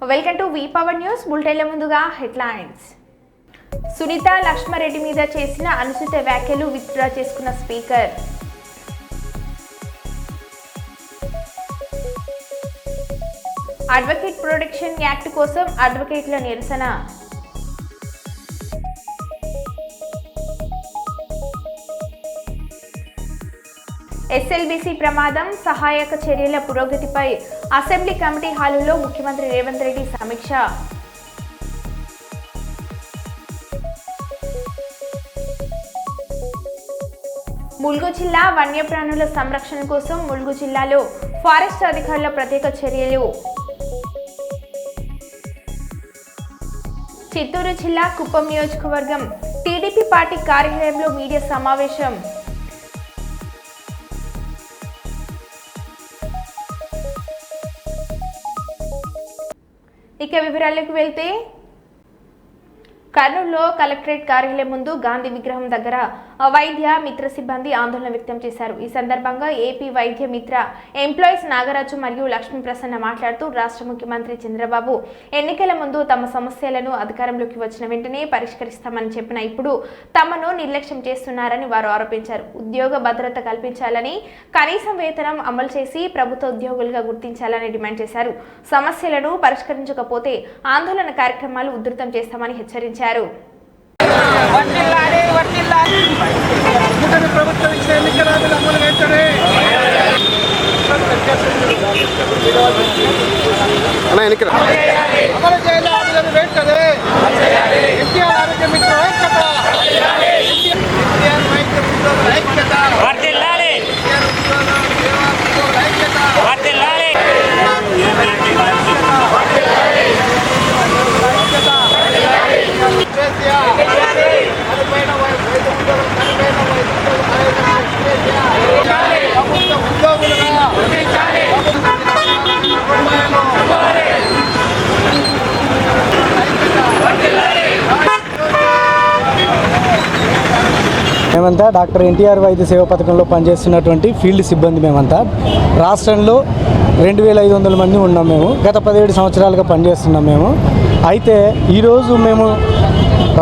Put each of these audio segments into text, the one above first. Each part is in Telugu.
Welcome to V power news. బులెటిన్ల ముందుగా హెడ్లైన్స్. సునీత లక్ష్మారెడ్డి మీద చేసిన అనుచిత వ్యాఖ్యలు విత్డ్రా చేసుకున్న స్పీకర్. అడ్వకేట్ ప్రొటెక్షన్ యాక్ట్ కోసం అడ్వకేట్ల నిరసన. ఎస్ఎల్బీసీ ప్రమాదం సహాయక చర్యల పురోగతిపై అసెంబ్లీ కమిటీ హాలులో ముఖ్యమంత్రి రేవంత్ రెడ్డి సమీక్ష. ములుగు జిల్లా వన్యప్రాణుల సంరక్షణ కోసం ములుగు జిల్లాలో ఫారెస్ట్ అధికారుల ప్రత్యేక చర్యలు. చిత్తూరు జిల్లా కుప్పం నియోజకవర్గం టీడీపీ పార్టీ కార్యాలయంలో మీడియా సమావేశం. ఇక వివరాలకు వెళ్తే, కర్నూలులో కలెక్టరేట్ కార్యాలయం ముందు గాంధీ విగ్రహం దగ్గర వైద్య మిత్ర సిబ్బంది ఆందోళన వ్యక్తం చేశారు. ఈ సందర్భంగా ఏపీ వైద్య మిత్ర ఎంప్లాయీస్ నాగరాజు మరియు లక్ష్మీ ప్రసన్న మాట్లాడుతూ రాష్ట్ర ముఖ్యమంత్రి చంద్రబాబు ఎన్నికల ముందు తమ సమస్యలను అధికారంలోకి వచ్చిన వెంటనే పరిష్కరిస్తామని చెప్పిన ఇప్పుడు తమను నిర్లక్ష్యం చేస్తున్నారని వారు ఆరోపించారు. ఉద్యోగ భద్రత కల్పించాలని, కనీసం వేతనం అమలు చేసి ప్రభుత్వ ఉద్యోగులుగా గుర్తించాలని డిమాండ్ చేశారు. సమస్యలను పరిష్కరించకపోతే ఆందోళన కార్యక్రమాలు ఉధృతం చేస్తామని హెచ్చరించారు. మేమంతా డాక్టర్ ఎన్టీఆర్ వైద్య సేవా పథకంలో పనిచేస్తున్నటువంటి ఫీల్డ్ సిబ్బంది. మేమంతా రాష్ట్రంలో 2500 మంది ఉన్నాం. మేము గత 17 సంవత్సరాలుగా పనిచేస్తున్నాం. అయితే ఈరోజు మేము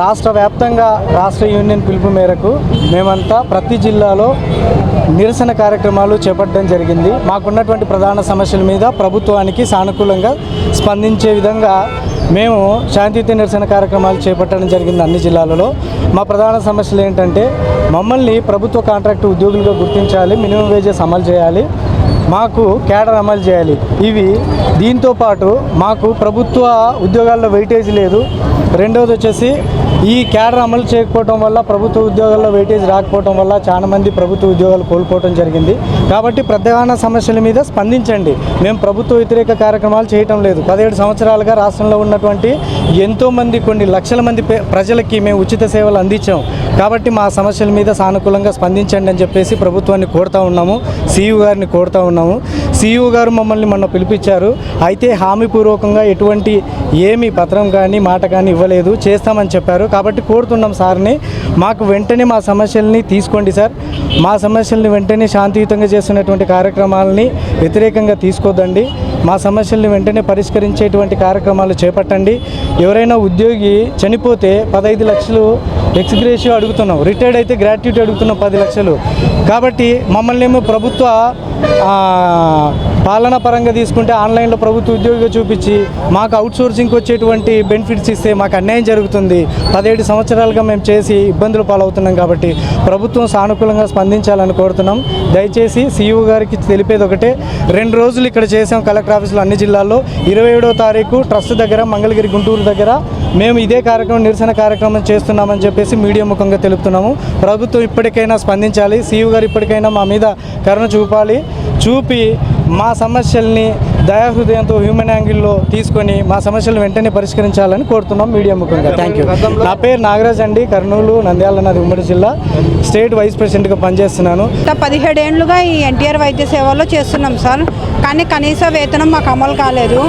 రాష్ట్ర వ్యాప్తంగా రాష్ట్ర యూనియన్ పిలుపు మేరకు మేమంతా ప్రతి జిల్లాలో నిరసన కార్యక్రమాలు చేపట్టడం జరిగింది. మాకున్నటువంటి ప్రధాన సమస్యల మీద ప్రభుత్వానికి సానుకూలంగా స్పందించే విధంగా మేము శాంతియుత నిరసన కార్యక్రమాలు చేపట్టడం జరిగింది అన్ని జిల్లాలలో. మా ప్రధాన సమస్యలు ఏంటంటే, మమ్మల్ని ప్రభుత్వ కాంట్రాక్టు ఉద్యోగులుగా గుర్తించాలి, మినిమం వేజెస్ అమలు చేయాలి, మాకు క్యాడర్ అమలు చేయాలి. దీంతో పాటు మాకు ప్రభుత్వ ఉద్యోగాల్లో వెయిటేజ్ లేదు. రెండవది వచ్చేసి ఈ క్యాడర్ అమలు చేయకపోవడం వల్ల, ప్రభుత్వ ఉద్యోగాల్లో వెయిటేజ్ రాకపోవడం వల్ల చాలా మంది ప్రభుత్వ ఉద్యోగాలు కోల్పోవడం జరిగింది. కాబట్టి ప్రధాన సమస్యల మీద స్పందించండి. మేము ప్రభుత్వ వ్యతిరేక కార్యక్రమాలు చేయటం లేదు. 17 సంవత్సరాలుగా రాష్ట్రంలో ఉన్నటువంటి ఎంతోమంది, కొన్ని లక్షల మంది ప్రజలకి మేము ఉచిత సేవలు అందించాం. కాబట్టి మా సమస్యల మీద సానుకూలంగా స్పందించండి అని చెప్పేసి ప్రభుత్వాన్ని కోరుతూ ఉన్నాము, సీఈఓ గారిని కోరుతూ ఉన్నాము. సీఈఓ గారు మమ్మల్ని మొన్న పిలిపించారు. అయితే హామీపూర్వకంగా ఎటువంటి ఏమీ పత్రం కానీ మాట కానీ ఇవ్వలేదు, చేస్తామని చెప్పారు. కాబట్టి కోరుతున్నాం సార్ని, మాకు వెంటనే మా సమస్యల్ని తీసుకోండి సార్. మా సమస్యల్ని వెంటనే శాంతియుతంగా చేస్తున్నటువంటి కార్యక్రమాలని వ్యతిరేకంగా తీసుకోదండి. మా సమస్యల్ని వెంటనే పరిష్కరించేటువంటి కార్యక్రమాలు చేపట్టండి. ఎవరైనా ఉద్యోగి చనిపోతే 15 లక్షలు ఎక్స్గ్రేషియో అడుగుతున్నాం, రిటైర్డ్ అయితే గ్రాట్యుటీ అడుగుతున్నాం 10 లక్షలు. కాబట్టి మమ్మల్ని ఏమో ప్రభుత్వ పాలనా పరంగా తీసుకుంటే ఆన్లైన్లో ప్రభుత్వ ఉద్యోగిగా చూపించి మాకు అవుట్సోర్సింగ్కి వచ్చేటువంటి బెనిఫిట్స్ ఇస్తే మాకు అన్యాయం జరుగుతుంది. 17 సంవత్సరాలుగా మేము చేసి ఇబ్బందులు పాలవుతున్నాం. కాబట్టి ప్రభుత్వం సానుకూలంగా స్పందించాలని కోరుతున్నాం. దయచేసి సీఈఓ గారికి తెలిపేది ఒకటే, 2 రోజులు ఇక్కడ చేసాం కలెక్టర్ ఆఫీసులో అన్ని జిల్లాల్లో. 27వ తారీఖు ట్రస్ట్ దగ్గర, మంగళగిరి గుంటూరు దగ్గర మేము ఇదే కార్యక్రమం, నిరసన కార్యక్రమం చేస్తున్నామని చెప్పేసి మీడియా ముఖంగా తెలుపుతున్నాము. ప్రభుత్వం ఇప్పటికైనా స్పందించాలి. సీఈఓ గారు ఇప్పటికైనా మా మీద కరుణ చూపి మా సమస్యల్ని దయాహృదయంతో హ్యూమన్ యాంగిల్లో తీసుకొని మా సమస్యలను వెంటనే పరిష్కరించాలని కోరుతున్నాం మీడియా ముఖంగా. Thank you. నా పేరు నాగరాజ్ అండి, కర్నూలు నంద్యాల నాది ఉమ్మడి జిల్లా, స్టేట్ వైస్ ప్రెసిడెంట్గా పనిచేస్తున్నాను. 17 ఏళ్ళుగా ఈ ఎన్టీఆర్ వైద్య సేవలో చేస్తున్నాం సార్. కానీ కనీస వేతనం మాకు అమలు కాలేదు.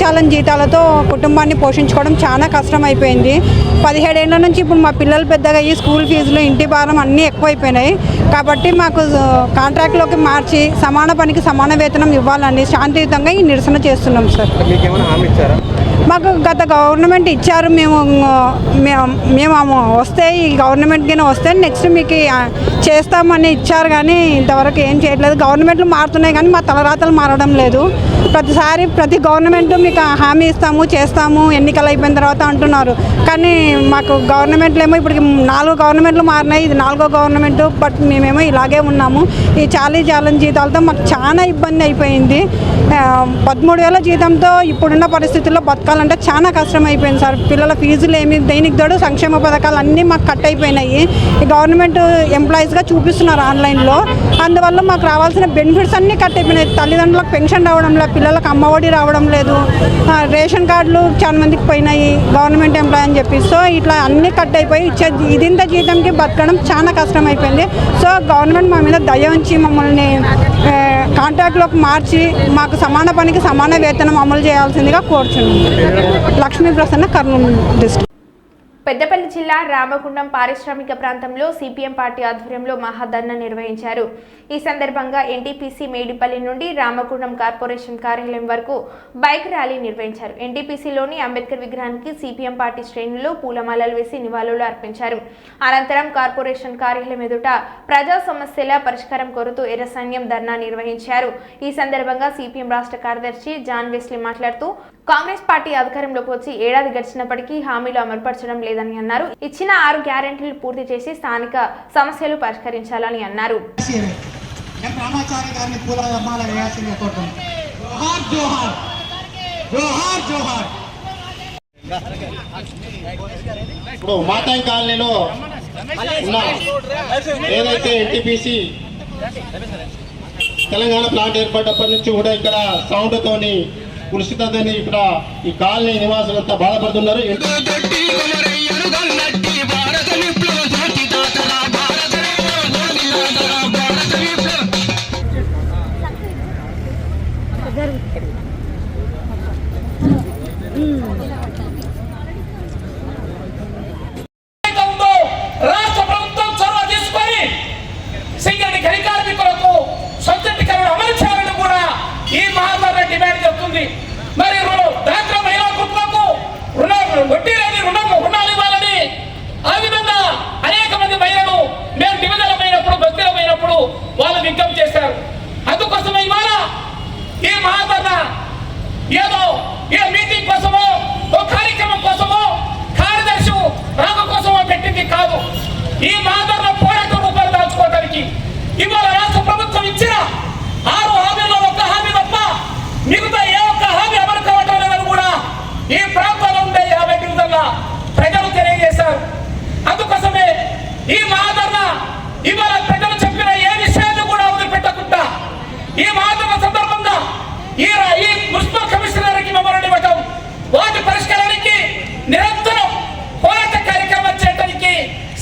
చాలని జీతాలతో కుటుంబాన్ని పోషించుకోవడం చాలా కష్టం అయిపోయింది. 17 ఏళ్ళ నుంచి ఇప్పుడు మా పిల్లలు పెద్దగా అయ్యి స్కూల్ ఫీజులు, ఇంటి భారం అన్నీ ఎక్కువైపోయినాయి. కాబట్టి మాకు కాంట్రాక్ట్లోకి మార్చి సమాన పనికి సమాన వేతనం ఇవ్వాలని శాంతియుతంగా ఈ నిరసన చేస్తున్నాం సార్. మాకు గత గవర్నమెంట్ ఇచ్చారు, మేము వస్తే ఈ గవర్నమెంట్కి వస్తే నెక్స్ట్ మీకు చేస్తామని ఇచ్చారు, కానీ ఇంతవరకు ఏం చేయట్లేదు. గవర్నమెంట్లు మారుతున్నాయి కానీ మా తలరాతలు మారడం లేదు. ప్రతిసారి ప్రతి గవర్నమెంట్ మీకు హామీ ఇస్తాము చేస్తాము ఎన్నికలు అయిపోయిన తర్వాత అంటున్నారు, కానీ మాకు గవర్నమెంట్లు ఏమో ఇప్పుడు 4 గవర్నమెంట్లు మారినాయి, ఇది 4వ గవర్నమెంట్. బట్ మేమేమో ఇలాగే ఉన్నాము. ఈ చాలీ జీతాలతో మాకు చాలా ఇబ్బంది అయిపోయింది. 13,000 జీతంతో ఇప్పుడున్న పరిస్థితుల్లో బతకాలంటే చాలా కష్టం అయిపోయింది సార్. పిల్లల ఫీజులు ఏమి దేనికి తోడు సంక్షేమ పథకాలు అన్నీ మాకు కట్ అయిపోయినాయి. ఈ గవర్నమెంట్ ఎంప్లాయీస్గా చూపిస్తున్నారు ఆన్లైన్లో, అందువల్ల మాకు రావాల్సిన బెనిఫిట్స్ అన్నీ కట్ అయిపోయినాయి. తల్లిదండ్రులకు పెన్షన్ రావడం లేదు, పిల్లలకు అమ్మఒడి రావడం లేదు, రేషన్ కార్డులు చాలా మందికి పోయినాయి గవర్నమెంట్ ఎంప్లాయీ అని చెప్పి. సో ఇట్లా అన్నీ కట్ అయిపోయి ఇదింత జీతంకి బతకడం చాలా కష్టం అయిపోయింది. సో గవర్నమెంట్ మా మీద దయ ఉంచి మమ్మల్ని కాంట్రాక్ట్లోకి మార్చి మాకు సమాన పనికి సమాన వేతనం అమలు చేయాల్సిందిగా కోరుచున్నాం. లక్ష్మీ ప్రసన్న, కర్నూలు డిస్ట్రిక్ట్. పెద్దపల్లి జిల్లా రామగుండం పారిశ్రామిక ప్రాంతంలో సిపిఎం పార్టీ ఆధ్వర్యంలో మహాధర్నా నిర్వహించారు. ఈ సందర్భంగా ఎన్టీపీసీ మేడిపల్లి నుండి రామగుండం కార్పొరేషన్ కార్యాలయం వరకు బైక్ ర్యాలీ నిర్వహించారు. ఎన్టీపీసీలోని అంబేద్కర్ విగ్రహానికి సిపిఎం పార్టీ శ్రేణులు పూలమాలలు వేసి నివాళులు అర్పించారు. అనంతరం కార్పొరేషన్ కార్యాలయం ఎదుట ప్రజా సమస్యల పరిష్కారం కోరుతూ ఎర్ర సైన్యం ధర్నా నిర్వహించారు. ఈ సందర్భంగా సిపిఎం రాష్ట్ర కార్యదర్శి జాన్ వెస్లీ మాట్లాడుతూ కాంగ్రెస్ పార్టీ అధికారంలోకి వచ్చి ఏడాది గడిచినప్పటికీ హామీలు అమలుపరచడం లేదని అన్నారు. ఇచ్చిన 6 గ్యారెంటీలు పూర్తి చేసి స్థానిక సమస్యలు పరిష్కరించాలని అన్నారు. ఇప్పుడు మాతాయి కాలనీలో ఉన్న ఏదైతే ఎన్టీపీసీ తెలంగాణ ప్లాంట్ ఏర్పడ్డప్పటి నుంచి కూడా ఇక్కడ సౌండ్ తోని కులుషితని ఇక్కడ ఈ కాలనీ నివాసులంతా బాధపడుతున్నారు. రాష్ట్ర ప్రభుత్వం చొరవ తీసుకొని సింగడి ఖని కార్మికులకు సొంతటికరణ అమలు చేయాలని కూడా ఈ మహాధర్నా డిమాండ్ చేస్తుంది. మరి డాక్టర్ మహిళా కుటుంబాలకు వడ్డీ లేని రుణాలు ఇవ్వాలని, ఆ విధంగా అనేక మంది మహిళలు మేము డివిజన్లమైనప్పుడు బస్తీలమైనప్పుడు వాళ్ళు విజ్ఞప్తి చేశారు. అందుకోసమే ఇవాళ ఈ మహాధర్నా ఏదో ఏ మీటింగ్ కోసమో ఓ కార్యక్రమం కోసమో కార్యదర్శి రాక కోసమో పెట్టింది కాదు. ఈ మహాధర్నా పోరాట రూపాలు దాచుకోవడానికి ఇవాళ రాష్ట్ర ప్రభుత్వం ఇచ్చిన 6 హామీల్లో 1 హామీ తప్ప మిగతా ఏ ఒక్క హామీ అమలు కావటం లేదని కూడా ఈ ప్రాంతంలో ఉండే 50 డివిజన్ల ప్రజలు తెలియజేశారు. అందుకోసమే ఈ మహాధర్నా ఇవాళ ప్రజలు చెప్పిన ఏ విషయాన్ని కూడా వదిలిపెట్టకుండా ఈ మహాధర్నా సందర్భంగా ఈ మున్సిపల్ కమిషనర్కి మెమోరాండం ఇవ్వటం, వాటి పరిష్కారానికి నిరంతరం పోరాట కార్యక్రమం చేయడానికి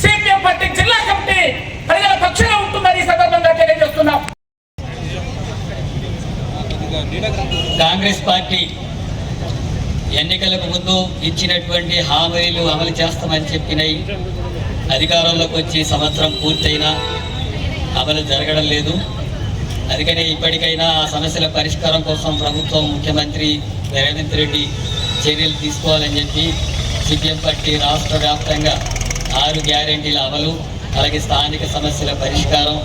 సిపిఎం పార్టీ జిల్లా కమిటీ ప్రజల పక్షాన ఉంటుందని ఈ సందర్భంగా తెలియజేస్తున్నాం. కాంగ్రెస్ పార్టీ ఎన్నికలకు ముందు ఇచ్చినటువంటి హామీలు అమలు చేస్తామని చెప్పినాయి. అధికారంలోకి వచ్చి సంవత్సరం పూర్తయినా అమలు జరగడం లేదు. అందుకని ఇప్పటికైనా ఆ సమస్యల పరిష్కారం కోసం ప్రభుత్వం, ముఖ్యమంత్రి రేవంత్ రెడ్డి చర్యలు తీసుకోవాలని చెప్పి సిపిఎం పార్టీ రాష్ట్ర వ్యాప్తంగా 6 గ్యారెంటీల అమలు, అలాగే స్థానిక సమస్యల పరిష్కారం,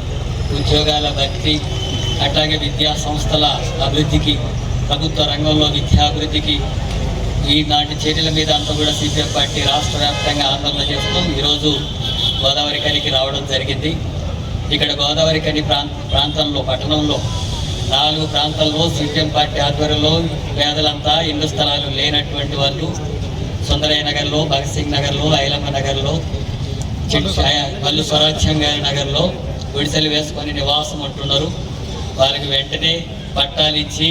ఉద్యోగాల భర్తీ, అట్లాగే విద్యా సంస్థల అభివృద్ధికి, ప్రభుత్వ రంగంలో విద్యాభివృద్ధికి ఈనాటి చర్యల మీద అంతా కూడా సిపిఎం పార్టీ రాష్ట్ర వ్యాప్తంగా ఆందోళన చేస్తూ ఈరోజు గోదావరి ఖనికి రావడం జరిగింది. ఇక్కడ గోదావరి ఖని ప్రాంతంలో, పట్టణంలో 4 ప్రాంతాల్లో సిపిఎం పార్టీ ఆధ్వర్యంలో పేదలంతా ఇళ్ల స్థలాలు లేనటువంటి వాళ్ళు సుందరయ్య నగర్లో, భగత్ సింగ్ నగర్లో, ఐలమ్మ నగర్లో, మల్లు స్వరాజ్యం గారి నగర్లో గుడిసెలు వేసుకొని నివాసం ఉంటున్నారు. వాళ్ళకి వెంటనే పట్టాలు ఇచ్చి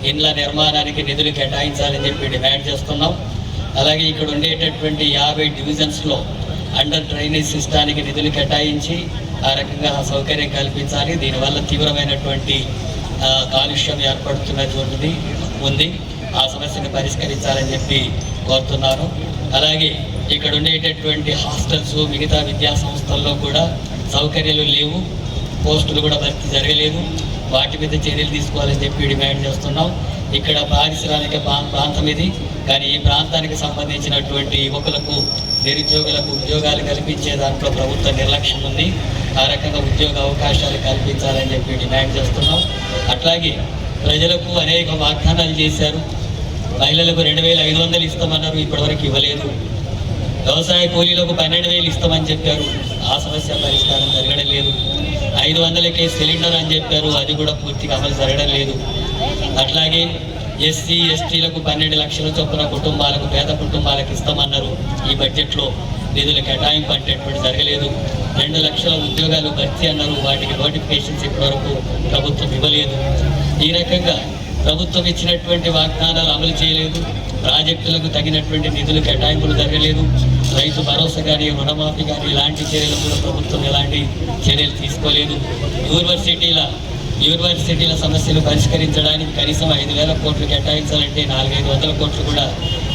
ఇండ్ల నిర్మాణానికి నిధులు కేటాయించాలని చెప్పి డిమాండ్ చేస్తున్నాం. అలాగే ఇక్కడ ఉండేటటువంటి 50 డివిజన్స్లో అండర్ డ్రైనేజ్ సిస్టానికి నిధులు కేటాయించి ఆ రకంగా సౌకర్యం కల్పించాలి. దీనివల్ల తీవ్రమైనటువంటి కాలుష్యం ఏర్పడుతున్నటువంటిది ఉంది. ఆ సమస్యను పరిష్కరించాలని చెప్పి కోరుతున్నాను. అలాగే ఇక్కడ ఉండేటటువంటి హాస్టల్స్, మిగతా విద్యా సంస్థల్లో కూడా సౌకర్యాలు లేవు, పోస్టులు కూడా భర్తీ జరగలేదు. వాటి మీద చర్యలు తీసుకోవాలని చెప్పి డిమాండ్ చేస్తున్నాం. ఇక్కడ పారిశ్రామిక ప్రాంతం ఇది. కానీ ఈ ప్రాంతానికి సంబంధించినటువంటి యువకులకు నిరుద్యోగులకు ఉద్యోగాలు కల్పించే దాంట్లో ప్రభుత్వ నిర్లక్ష్యం ఉంది. ఆ రకంగా ఉద్యోగ అవకాశాలు కల్పించాలని చెప్పి డిమాండ్ చేస్తున్నాం. అట్లాగే ప్రజలకు అనేక వాగ్దానాలు చేశారు. మహిళలకు 2,500 ఇస్తామన్నారు, ఇప్పటివరకు ఇవ్వలేదు. వ్యవసాయ కూలీలకు 12,000 ఇస్తామని చెప్పారు, ఆ సమస్య పరిష్కారం జరగడం లేదు. 500కే సిలిండర్ అని చెప్పారు, అది కూడా పూర్తిగా అమలు జరగడం లేదు. అట్లాగే ఎస్సీ ఎస్టీలకు 12 లక్షల చొప్పున కుటుంబాలకు, పేద కుటుంబాలకు ఇస్తామన్నారు. ఈ బడ్జెట్లో నిధుల కేటాయింపు అంటే జరగలేదు. 2 లక్షల ఉద్యోగాలు భర్తీ అన్నారు, వాటికి నోటిఫికేషన్స్ ఇప్పటివరకు ప్రభుత్వం ఇవ్వలేదు. ఈ రకంగా ప్రభుత్వం ఇచ్చినటువంటి వాగ్దానాలు అమలు చేయలేదు. ప్రాజెక్టులకు తగినటువంటి నిధులు కేటాయింపులు జరగలేదు. రైతు భరోసా కానీ, రుణమాఫీ కానీ ఇలాంటి చర్యలు కూడా ప్రభుత్వం ఎలాంటి చర్యలు తీసుకోలేదు. యూనివర్సిటీల సమస్యలు పరిష్కరించడానికి కనీసం 5,000 కోట్లు కేటాయించాలంటే 400-500 కోట్లు కూడా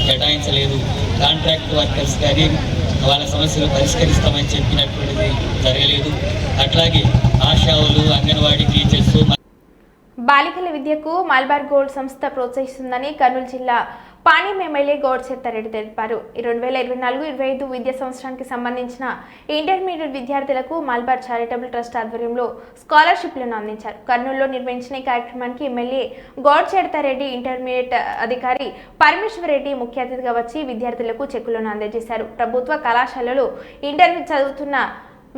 కేటాయించలేదు. కాంట్రాక్ట్ వర్కర్స్ కానీ వాళ్ళ సమస్యలు పరిష్కరిస్తామని చెప్పినటువంటిది జరగలేదు. అట్లాగే ఆశావులు, అంగన్వాడీ టీచర్స్. బాలికల విద్యకు మలబార్ గోల్డ్ సంస్థ ప్రోత్సహిస్తుందని కర్నూలు జిల్లా పాణ్యం ఎమ్మెల్యే గౌడ్చెత్తారెడ్డి తెలిపారు. 2024-25 విద్యా సంవత్సరానికి సంబంధించిన ఇంటర్మీడియట్ విద్యార్థులకు మలబార్ చారిటబుల్ ట్రస్ట్ ఆధ్వర్యంలో స్కాలర్షిప్లను అందించారు. కర్నూలులో నిర్వహించిన ఈ కార్యక్రమానికి ఎమ్మెల్యే గౌడ్చెత్తారెడ్డి, ఇంటర్మీడియట్ అధికారి పరమేశ్వర్ రెడ్డి ముఖ్య అతిథిగా వచ్చి విద్యార్థులకు చెక్కులను అందజేశారు. ప్రభుత్వ కళాశాలలో ఇంటర్మీడియట్ చదువుతున్న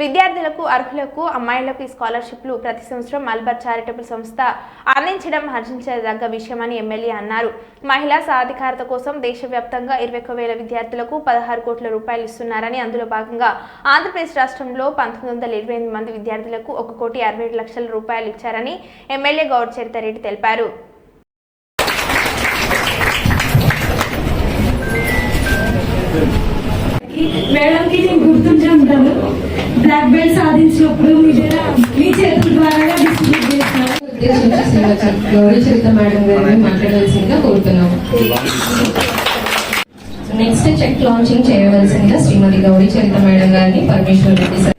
విద్యార్థులకు, అర్హులకు, అమ్మాయిలకు ఈ స్కాలర్షిప్లు ప్రతి సంవత్సరం మలబార్ చారిటబుల్ సంస్థ అందించడం హర్షించదగ్గ విషయమని ఎమ్మెల్యే అన్నారు. మహిళా సాధికారత కోసం దేశవ్యాప్తంగా 21,000 విద్యార్థులకు 16 కోట్ల రూపాయలు ఇస్తున్నారని, అందులో భాగంగా ఆంధ్రప్రదేశ్ రాష్ట్రంలో 1928 మంది విద్యార్థులకు 1,67 లక్షల రూపాయలు ఇచ్చారని ఎమ్మెల్యే గౌడ్చెత్తారెడ్డి తెలిపారు. మేడంకి నేను గుర్తుంచుంటాను. బ్లాక్ బెల్ట్ సాధించినప్పుడు మీ చేతుల ద్వారా డిస్ట్రిబ్యూట్ చేస్తాను. గౌరీచరిత మేడం గారిని మాట్లాడాల్సిందిగా కోరుతున్నాము. నెక్స్ట్ చెక్ లాంచింగ్ చేయవలసిందిగా శ్రీమతి గౌరీచరిత మేడం గారిని Parameshwar Reddy sir.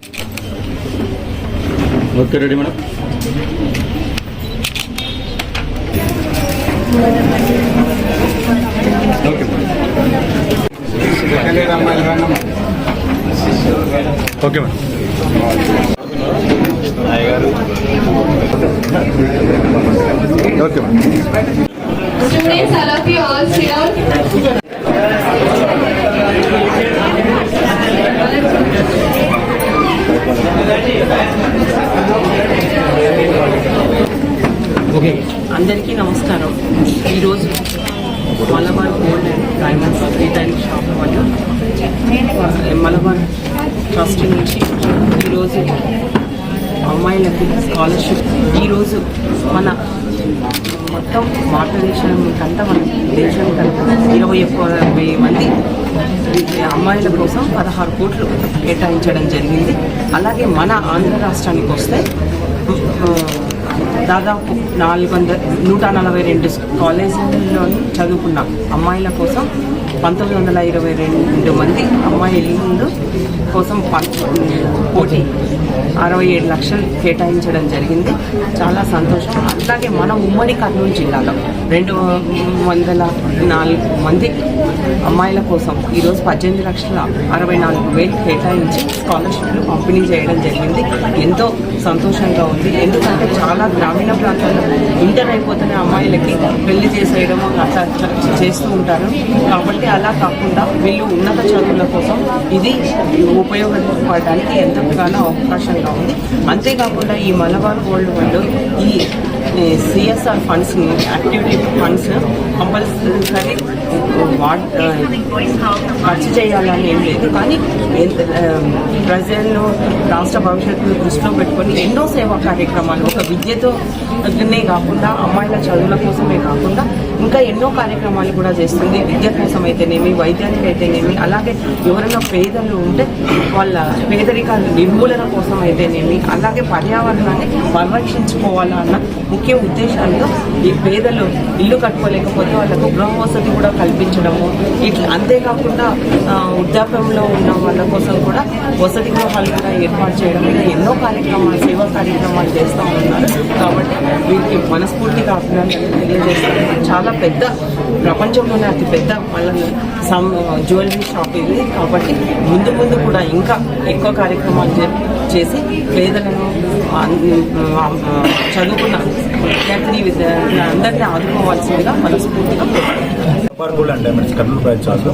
Okay, ready madam. Okay madam. Okay madam. Students, all of you all sit down. అందరికీ నమస్కారం. ఈరోజు Malabar gold and diamonds retailing shop వాళ్ళు మలబార్ ట్రస్ట్ నుంచి ఈరోజు అమ్మాయిలకి స్కాలర్షిప్, ఈరోజు మన మొత్తం భారతదేశానికంతా, మన దేశానికంతా 21,000 మంది అమ్మాయిల కోసం 16 కోట్లు కేటాయించడం జరిగింది. అలాగే మన ఆంధ్ర రాష్ట్రానికి వస్తే దాదాపు 142 కాలేజీల్లో చదువుకున్న అమ్మాయిల కోసం 1922 మంది అమ్మాయిల కోసం 1,67 లక్షలు కేటాయించడం జరిగింది. చాలా సంతోషం. అలాగే మన ఉమ్మడి కర్నూలు జిల్లాలో 204 మంది అమ్మాయిల కోసం ఈరోజు 18,64,000 కేటాయించి స్కాలర్షిప్లు పంపిణీ చేయడం జరిగింది. ఎంతో సంతోషంగా ఉంది. ఎందుకంటే చాలా గ్రామీణ ప్రాంతాల్లో ఇంటర్ అయిపోతున్న అమ్మాయిలకి పెళ్లి చేసేయడం అట్లా చేస్తూ ఉంటారు. కాబట్టి అలా కాకుండా వీళ్ళు ఉన్నత చదువుల కోసం ఇది ఉపయోగపడడానికి ఎంతగానో అవకాశంగా ఉంది. అంతేకాకుండా ఈ మలబార్ గోల్డ్ వాళ్ళు ఈ సిఎస్ఆర్ ఫండ్స్ని, యాక్టివిటీ ఫండ్స్ కంపల్సరీ ఖర్చు చేయాలని ఏం లేదు. కానీ ప్రజలను, రాష్ట్ర భవిష్యత్తును దృష్టిలో పెట్టుకొని ఎన్నో సేవా కార్యక్రమాలు, ఒక విద్యతోనే కాకుండా అమ్మాయిల చదువుల కోసమే కాకుండా ఇంకా ఎన్నో కార్యక్రమాలు కూడా చేస్తుంది. విద్య కోసం అయితేనేమి, వైద్యానికి అయితేనేమి, అలాగే ఎవరైనా పేదలు ఉంటే వాళ్ళ పేదరికాల నిర్మూలన కోసం అయితేనేమి, అలాగే పర్యావరణాన్ని పరిరక్షించుకోవాలన్న ముఖ్య ఉద్దేశాలతో ఈ పేదలు ఇల్లు కట్టుకోలేకపోతే లేని వాళ్ళకు గృహ వసతి కూడా కల్పించడము, ఇట్లా అంతేకాకుండా వృద్ధాప్యంలో ఉన్న వాళ్ళ కోసం కూడా వసతి గృహాలు కూడా ఏర్పాటు చేయడం, ఇలా ఎన్నో కార్యక్రమాలు, సేవా కార్యక్రమాలు చేస్తూ ఉన్నారు. కాబట్టి వీరికి మనస్ఫూర్తిగా అభినందనలు తెలియజేస్తారు. చాలా పెద్ద, ప్రపంచంలోనే అతి పెద్ద జ్యువెలరీ షాప్ ఇది. కాబట్టి ముందు ముందు కూడా ఇంకా ఎక్కువ కార్యక్రమాలు చేసి పేదలను, చదువుకున్న విద్యార్థిని అందరినీ ఆదుకోవాల్సిందిగా మనస్ఫూర్తిగా gold and diamonds Kurnool branch వాళ్ళు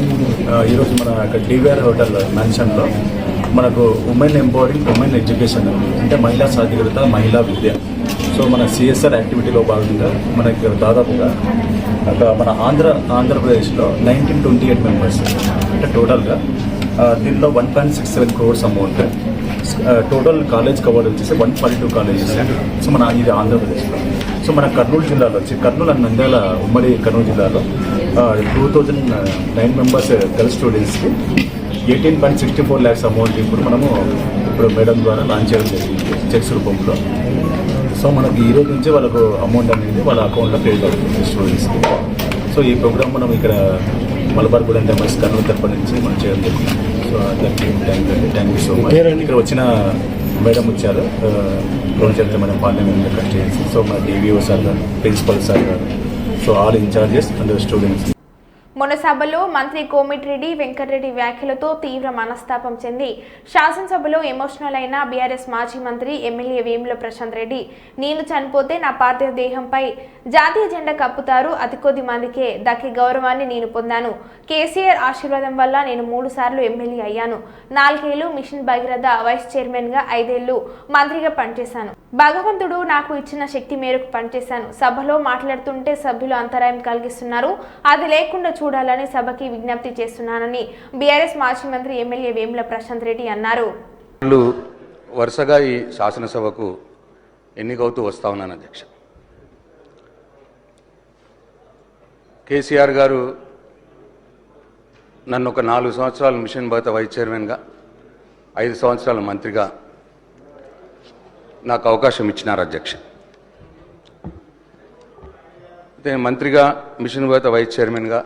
ఈరోజు మన డివిఆర్ హోటల్ మెన్షన్లో మనకు ఉమెన్ ఎంపవరింగ్, ఉమెన్ ఎడ్యుకేషన్ అంటే మహిళా సాధికారత, మహిళా విద్య. సో మన సిఎస్ఆర్ యాక్టివిటీలో భాగంగా మనకి దాదాపుగా మన ఆంధ్రప్రదేశ్లో 1928 మెంబర్స్ అంటే టోటల్గా దీనిలో 1.67 crores amount. Total college covered వచ్చేసి 142 కాలేజెస్. సో మన ఇది ఆంధ్రప్రదేశ్లో. సో మన కర్నూలు జిల్లాలో వచ్చి కర్నూలు అండ్ నంద్యాల ఉమ్మడి కర్నూలు జిల్లాలో 2009 మెంబర్స్ గర్ల్స్ స్టూడెంట్స్కి 18.64 lakhs అమౌంట్ ఇప్పుడు మేడం ద్వారా లాంచ్ చేయడం జరిగింది చెక్స్ రూపంలో. సో మనకి ఈ రోజు నుంచి వాళ్ళకు అమౌంట్ అనేది వాళ్ళ అకౌంట్లో పే అవుతుంది స్టూడెంట్స్కి. సో ఈ ప్రోగ్రామ్ మనం ఇక్కడ Malabar gold and diamonds Kurnool తరపు నుంచి మనం చేయడం జరిగింది. సో అందరికీ థ్యాంక్ యూ సో మచ్. ఇక్కడ వచ్చిన మేడం వచ్చారు, professor madam parliament countries. So మన డివిఓ సార్ గారు, ప్రిన్సిపల్ సార్ గారు, so all in-charges and students. మొన్న సభలో మంత్రి కోమిటిరెడ్డి వెంకటరెడ్డి వ్యాఖ్యలతో తీవ్ర మనస్తాపం చెంది శాసనసభలో ఎమోషనల్ అయిన బీఆర్ఎస్ మాజీ మంత్రి ఎమ్మెల్యే వేముల ప్రశాంత్ రెడ్డి, నేను చనిపోతే నా పార్థివ దేహంపై జాతీయ జెండా కప్పుతారు, అతి కొద్ది మందికే దక్కే గౌరవాన్ని నేను పొందాను. కేసీఆర్ ఆశీర్వాదం వల్ల నేను 3 సార్లు ఎమ్మెల్యే అయ్యాను. 4 ఏళ్లు మిషన్ భగీరథ వైస్ చైర్మన్గా, 5 ఏళ్లు మంత్రిగా పనిచేశాను. భగవంతుడు నాకు ఇచ్చిన శక్తి మేరకు పనిచేశాను. సభలో మాట్లాడుతుంటే సభ్యులు అంతరాయం కలిగిస్తున్నారు, అది లేకుండా చూడాలని సభకి విజ్ఞప్తి చేస్తున్నానని బీఆర్ఎస్ మాజీ మంత్రి ఎమ్మెల్యే వేముల ప్రశాంత్ రెడ్డి అన్నారు. వరుసగా ఈ శాసనసభకు ఎన్నికవుతూ వస్తా ఉన్నాను అధ్యక్ష. కేసీఆర్ గారు నన్ను ఒక 4 సంవత్సరాలు మిషన్ భగీరథ వైస్ చైర్మన్గా, 5 సంవత్సరాల మంత్రిగా నాకు అవకాశం ఇచ్చినారు అధ్యక్ష. నేను మంత్రిగా, మిషన్ భగీరథ వైస్ చైర్మన్గా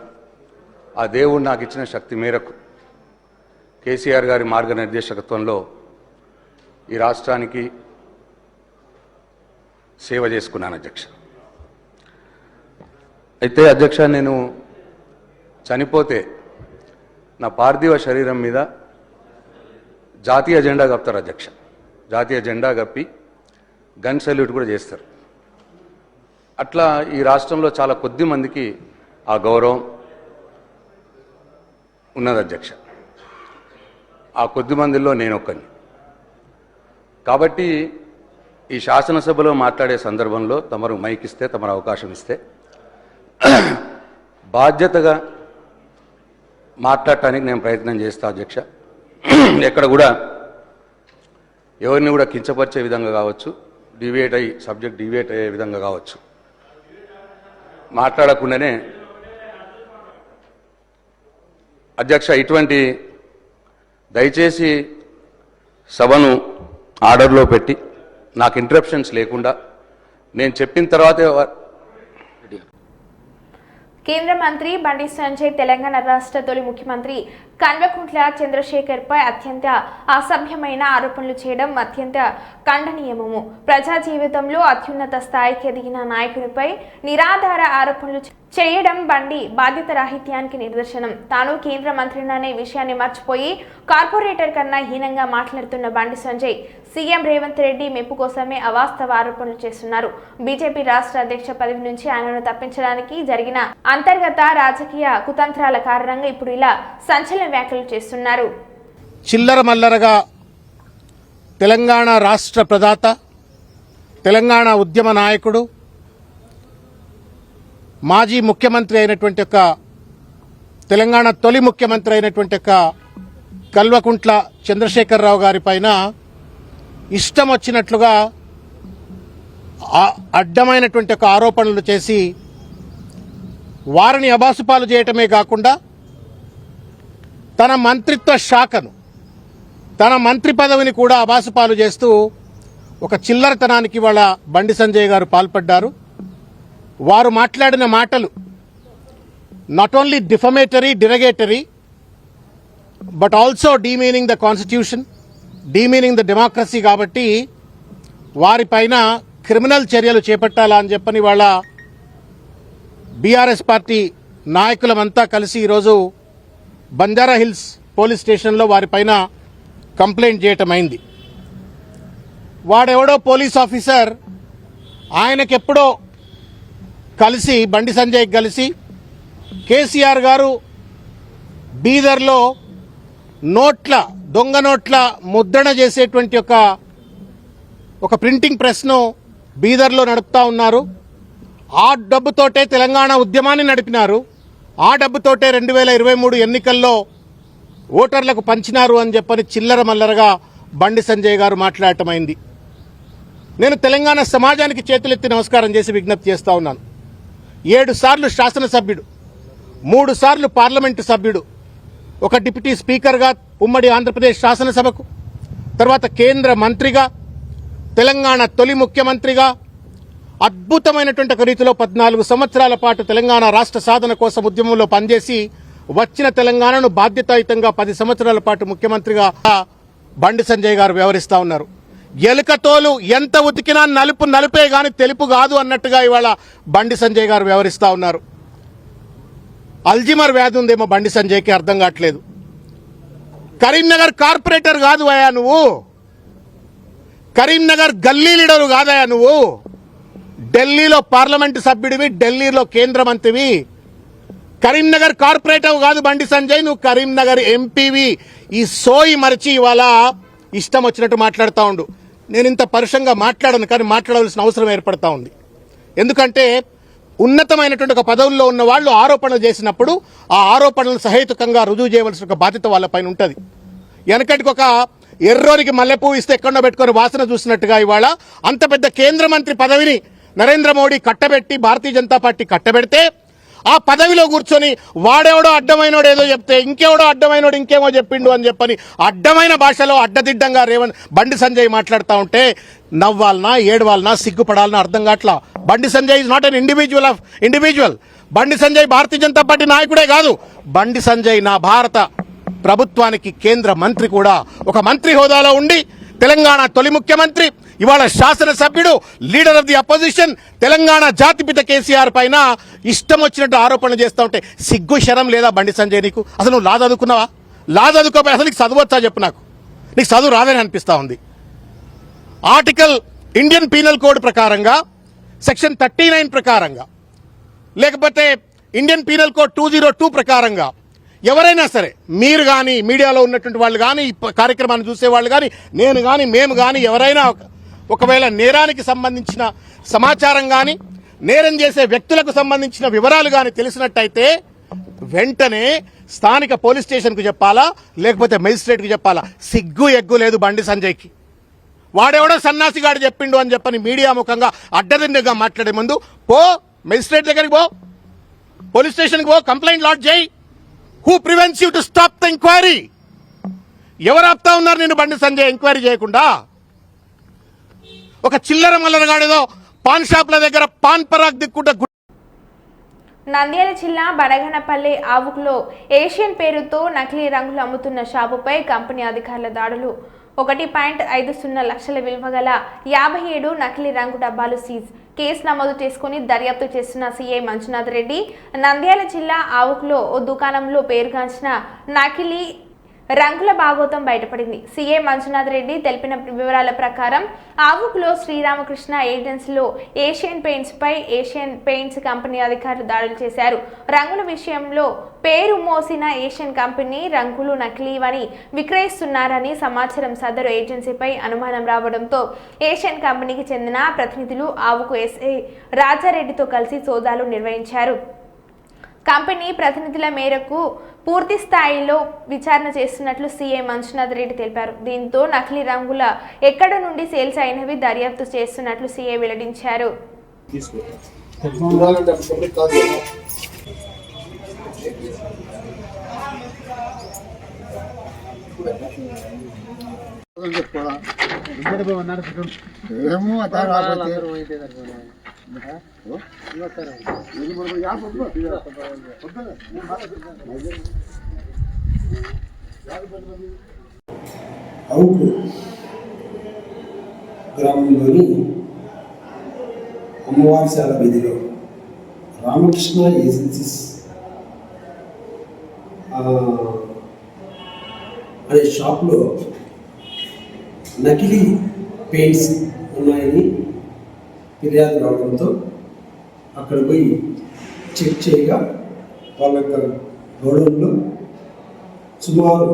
ఆ దేవుడు నాకు ఇచ్చిన శక్తి మేరకు కేసీఆర్ గారి మార్గనిర్దేశకత్వంలో ఈ రాష్ట్రానికి సేవ చేసుకున్నాను అధ్యక్ష. అయితే అధ్యక్ష, నేను చనిపోతే నా పార్థివ శరీరం మీద జాతీయ జెండా కప్పుతారు అధ్యక్ష. జాతీయ జెండా కప్పి గన్ సెల్యూట్ కూడా చేస్తారు. అట్లా ఈ రాష్ట్రంలో చాలా కొద్ది మందికి ఆ గౌరవం ఉన్నది అధ్యక్ష. ఆ కొద్ది మందిలో నేను ఒక్కని. కాబట్టి ఈ శాసనసభలో మాట్లాడే సందర్భంలో తమరు మైక్ ఇస్తే, తమరు అవకాశం ఇస్తే బాధ్యతగా మాట్లాడటానికి నేను ప్రయత్నం చేస్తా అధ్యక్ష. ఎక్కడ కూడా ఎవరిని కూడా కించపరిచే విధంగా కావచ్చు, సబ్జెక్ట్ డివేట్ అయ్యే విధంగా కావచ్చు మాట్లాడకుండానే అధ్యక్ష, ఇటువంటి దయచేసి సభను ఆర్డర్లో పెట్టి నాకు ఇంటరప్షన్స్ లేకుండా నేను చెప్పిన తర్వాతే. కేంద్ర మంత్రి బండి సంజయ్ తెలంగాణ రాష్ట్ర తొలి ముఖ్యమంత్రి కల్వకుంట్ల చంద్రశేఖర్పై అత్యంత అసభ్యమైన ఆరోపణలు చేయడం అత్యంత ఖండనీయము. ప్రజా జీవితంలో అత్యున్నత స్థాయికి ఎదిగిన నాయకునిపై నిరాధార ఆరోపణలు చేయడం బండి బాధ్యత రాహిత్యానికి నిదర్శనం. తాను కేంద్ర మంత్రిననే విషయాన్ని మర్చిపోయి కార్పొరేటర్ కన్నా హీనంగా మాట్లాడుతున్న బండి సంజయ్ సీఎం రేవంత్ రెడ్డి మెప్పు కోసమే అవాస్తవ ఆరోపణలు చేస్తున్నారు. బీజేపీ రాష్ట్ర అధ్యక్ష పదవి నుంచి ఆయనను తప్పించడానికి జరిగిన అంతర్గత రాజకీయ కుతంత్రాల కారణంగా ఇప్పుడు ఇలా సంచలన వ్యాఖ్యలు చేస్తున్నారు. చిల్లర మల్లరగా తెలంగాణ రాష్ట్ర ప్రదాత, తెలంగాణ ఉద్యమ నాయకుడు, మాజీ ముఖ్యమంత్రి అయినటువంటి తెలంగాణ తొలి ముఖ్యమంత్రి అయినటువంటి కల్వకుంట్ల చంద్రశేఖరరావు గారి పైన ఇష్టం వచ్చినట్లుగా అడ్డమైనటువంటి ఆరోపణలు చేసి వారిని అబాసుపాలు చేయటమే కాకుండా తన మంత్రిత్వ శాఖను, తన మంత్రి పదవిని కూడా అబాసుపాలు చేస్తూ ఒక చిల్లరతనానికి వాళ్ళ బండి సంజయ్ గారు పాల్పడ్డారు. వారు మాట్లాడిన మాటలు not only defamatory, derogatory, but also demeaning the constitution, demeaning the democracy కాబట్టి వారిపైన క్రిమినల్ చర్యలు చేపట్టాలా అని చెప్పని వాళ్ళ బీఆర్ఎస్ పార్టీ నాయకులమంతా కలిసి ఈరోజు బంజారా హిల్స్ పోలీస్ స్టేషన్లో వారిపైన కంప్లైంట్ చేయటం అయింది. వాడెవడో పోలీస్ ఆఫీసర్ ఆయనకెప్పుడో కలిసి బండి సంజయ్ కలిసి కేసీఆర్ గారు బీదర్లో దొంగ నోట్ల ముద్రణ చేసేటువంటి ఒక ప్రింటింగ్ ప్రెస్ను బీదర్లో నడుపుతా ఉన్నారు. ఆ డబ్బుతోటే తెలంగాణ ఉద్యమాన్ని నడిపినారు. ఆ డబ్బుతోటే 2023 ఎన్నికల్లో ఓటర్లకు పంచినారు అని చెప్పని చిల్లర మల్లరగా బండి సంజయ్ గారు మాట్లాడటమైంది. నేను తెలంగాణ సమాజానికి చేతులెత్తి నమస్కారం చేసి విజ్ఞప్తి చేస్తా ఉన్నాను. 7 సార్లు శాసనసభ్యుడు, 3 సార్లు పార్లమెంటు సభ్యుడు, ఒక డిప్యూటీ స్పీకర్గా ఉమ్మడి ఆంధ్రప్రదేశ్ శాసనసభకు, తర్వాత కేంద్ర మంత్రిగా, తెలంగాణ తొలి ముఖ్యమంత్రిగా అద్భుతమైనటువంటి ఒక రీతిలో 14 సంవత్సరాల పాటు తెలంగాణ రాష్ట్ర సాధన కోసం ఉద్యమంలో పనిచేసి వచ్చిన తెలంగాణను బాధ్యతాయుతంగా 10 సంవత్సరాల పాటు ముఖ్యమంత్రిగా బండి సంజయ్ గారు వ్యవహరిస్తా ఉన్నారు. ఎలుకతోలు ఎంత ఉతికినా నలుపు నలుపే గాని తెలుపు కాదు అన్నట్టుగా ఇవాళ బండి సంజయ్ గారు వ్యవహరిస్తా ఉన్నారు. అల్జిమర్ వ్యాధి ఉందేమో బండి సంజయ్కి, అర్థం కావట్లేదు. కరీంనగర్ కార్పొరేటర్ కాదు అయ్యా నువ్వు, కరీంనగర్ గల్లీ లీడరు కాదయా నువ్వు. ఢిల్లీలో పార్లమెంటు సభ్యుడివి, ఢిల్లీలో కేంద్ర మంత్రివి. కరీంనగర్ కార్పొరేటర్ కాదు బండి సంజయ్, నువ్వు కరీంనగర్ ఎంపీవి. ఈ సోయి మరిచి ఇవాళ ఇష్టం వచ్చినట్టు మాట్లాడుతూ ఉండు. నేను ఇంత పరుషంగా మాట్లాడను, కానీ మాట్లాడవలసిన అవసరం ఏర్పడతా ఉంది. ఎందుకంటే ఉన్నతమైనటువంటి ఒక పదవుల్లో ఉన్న వాళ్ళు ఆరోపణలు చేసినప్పుడు ఆ ఆరోపణలు సహేతుకంగా రుజువు చేయవలసిన ఒక బాధ్యత వాళ్ళపైన ఉంటుంది. వెనకటికి ఒక ఎర్రోనికి మల్లెపూ ఇస్తే ఎక్కడో పెట్టుకొని వాసన చూసినట్టుగా ఇవాళ అంత పెద్ద కేంద్ర మంత్రి పదవిని నరేంద్ర మోడీ కట్టబెట్టి, భారతీయ జనతా పార్టీ కట్టబెడితే ఆ పదవిలో కూర్చొని వాడెవడో అడ్డమైనోడు ఏదో చెప్తే ఇంకెవడో అడ్డమైనోడు ఇంకేమో చెప్పిండు అని చెప్పని అడ్డమైన భాషలో అడ్డదిడ్డంగా బండి సంజయ్ మాట్లాడుతూ ఉంటే నవ్వాలనా ఏడవాలనా సిగ్గుపడాలనా అర్థం కావట్లా. Bandi Sanjay is not an individual. Bandi Sanjay Bharatiya Janata party నాయకుడే కాదు, బండి సంజయ్ నా భారత ప్రభుత్వానికి కేంద్ర మంత్రి కూడా. ఒక మంత్రి హోదాలో ఉండి తెలంగాణ తొలి ముఖ్యమంత్రి, ఇవాళ శాసనసభ్యుడు, leader of the opposition, Telangana జాతిపిత కేసీఆర్ పైన ఇష్టం వచ్చినట్టు ఆరోపణలు చేస్తూ ఉంటే సిగ్గు శరం లేదా బండి సంజయ్ నీకు? అసలు నువ్వు లా చదువుకున్నావా? లా చదువుకోపోయి అసలు నీకు చదువచ్చా చెప్పు నాకు. నీకు చదువు రాదని అనిపిస్తూ ఉంది. ఆర్టికల్ ఇండియన్ పీనల్ కోడ్ ప్రకారంగా సెక్షన్ 39 ప్రకారంగా, లేకపోతే ఇండియన్ పీనల్ కోడ్ 202 ప్రకారంగా ఎవరైనా సరే, మీరు కానీ, మీడియాలో ఉన్నటువంటి వాళ్ళు కానీ, ఈ కార్యక్రమాన్ని చూసేవాళ్ళు కానీ, నేను కానీ, మేము కానీ, ఎవరైనా ఒకవేళ నేరానికి సంబంధించిన సమాచారం కానీ, నేరం చేసే వ్యక్తులకు సంబంధించిన వివరాలు కానీ తెలిసినట్టయితే వెంటనే స్థానిక పోలీస్ స్టేషన్కు చెప్పాలా, లేకపోతే మెజిస్ట్రేట్కి చెప్పాలా? సిగ్గు ఎగ్గు లేదు బండి సంజయ్కి. వాడెవడో సన్నాసిగాడు చెప్పిండు అని చెప్పని మీడియా ముఖంగా అడ్డదిడ్డంగా మాట్లాడే ముందు పో మెజిస్ట్రేట్ దగ్గరికి పో, పోలీస్ స్టేషన్కి పో, కంప్లైంట్ లాడ్జ్ చేయి. Who prevents you to stop the enquiry? ఎవరు ఆపుతా ఉన్నారు నేను బండి సంజయ్ ఎంక్వైరీ చేయకుండా? ఒక చిల్లర మల్లరగాడేదో పాన్ షాప్ల దగ్గర పాన్ పరాగ్ దిక్కుంటా. నంద్యాల జిల్లా బడగనపల్లి ఆవుకులో ఏషియన్ పేరుతో నకిలీ రంగులు అమ్ముతున్న షాపుపై కంపెనీ అధికారుల దాడులు. 1.50 లక్షల విలువ గల 57 నకిలీ రంగు డబ్బాలు సీజ్. కేసు నమోదు చేసుకుని దర్యాప్తు చేస్తున్న సీఐ మంజునాథ్ రెడ్డి. నంద్యాల జిల్లా ఆవుకులో ఓ దుకాణంలో పేరుగాంచిన నకిలీ రంగుల భాగోతం బయటపడింది. సీఐ మంజునాథ్ రెడ్డి తెలిపిన వివరాల ప్రకారం ఆవుకులో శ్రీరామకృష్ణ ఏజెన్సీలో ఏషియన్ పెయింట్స్ పై ఏషియన్ పెయింట్స్ కంపెనీ అధికారులు దాడులు చేశారు. రంగుల విషయంలో పేరు మోసిన ఏషియన్ కంపెనీ రంగులు నకిలీవని విక్రయిస్తున్నారని సమాచారం. సదరు ఏజెన్సీపై అనుమానం రావడంతో ఏషియన్ కంపెనీకి చెందిన ప్రతినిధులు ఆవుకు ఎస్ఐ రాజారెడ్డితో కలిసి సోదాలు నిర్వహించారు. కంపెనీ ప్రతినిధుల మేరకు పూర్తి స్థాయిలో విచారణ చేస్తున్నట్లు సీఐ మంజునాథ్ రెడ్డి తెలిపారు. దీంతో నకిలీ రంగుల ఎక్కడ నుండి సేల్స్ అయినవి దర్యాప్తు చేస్తున్నట్లు సీఐ వెల్లడించారు. అవుట్ గ్రామంలోని అమ్మవారిశాల వీధిలో రామకృష్ణ ఏజెన్సీస్ అనే షాప్లో నకిలీ పెయింట్స్ ఉన్నాయని ఫిర్యాదు రావడంతో అక్కడ పోయి చెక్ చేయగా వాళ్ళ యొక్క గోడౌన్లో సుమారు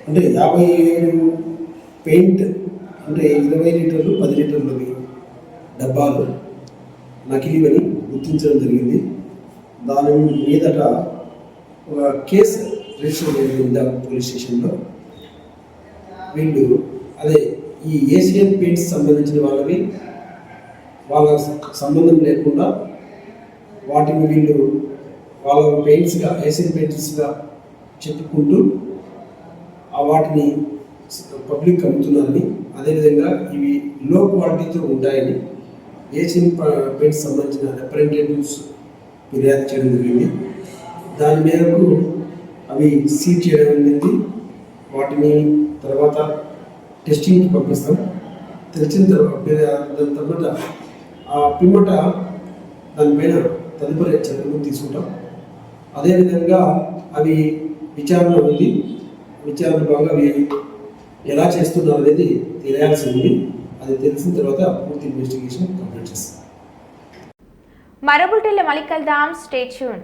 అంటే 57 పెయింట్ అంటే 20 లీటర్లు 10 లీటర్లవి డబ్బాలు నకిలీవని గుర్తించడం జరిగింది. దాని మీదట ఒక కేసు రిజిస్టర్ జరిగింది పోలీస్ స్టేషన్లో. వీళ్ళు అదే ఈ ఏషియన్ పెయింట్స్ సంబంధించిన వాళ్ళవి వాళ్ళ సంబంధం లేకుండా వాటిని వీళ్ళు వాళ్ళ పెయింట్స్గా ఏషియన్ పెయింట్స్గా చెప్పుకుంటూ వాటిని పబ్లిక్ అమ్ముతున్నారని, అదేవిధంగా ఇవి లో క్వాలిటీతో ఉంటాయని ఏషియన్ పెయింట్స్ సంబంధించిన రిప్రజెంటేటివ్స్ ఫిర్యాదు చేయడం జరిగింది. దాని మేరకు అవి సీజ్ చేయడం జరిగింది. వాటిని తర్వాత టెస్టింగ్కి పంపిస్తాం. తెలిసిన దాని తర్వాత పిమ్మట దానిపైన తదుపరి చర్యలు తీసుకుంటాం. అదేవిధంగా అవి విచారణ ఉంది. విచారణ భాగంగా అవి ఎలా చేస్తున్నారు అనేది తెలియాల్సి ఉంది. అది తెలిసిన తర్వాత పూర్తి ఇన్వెస్టిగేషన్ కంప్లీట్ చేస్తాం. మరో బులెటిన్లో మళ్ళీ కలుద్దాం. Stay tune.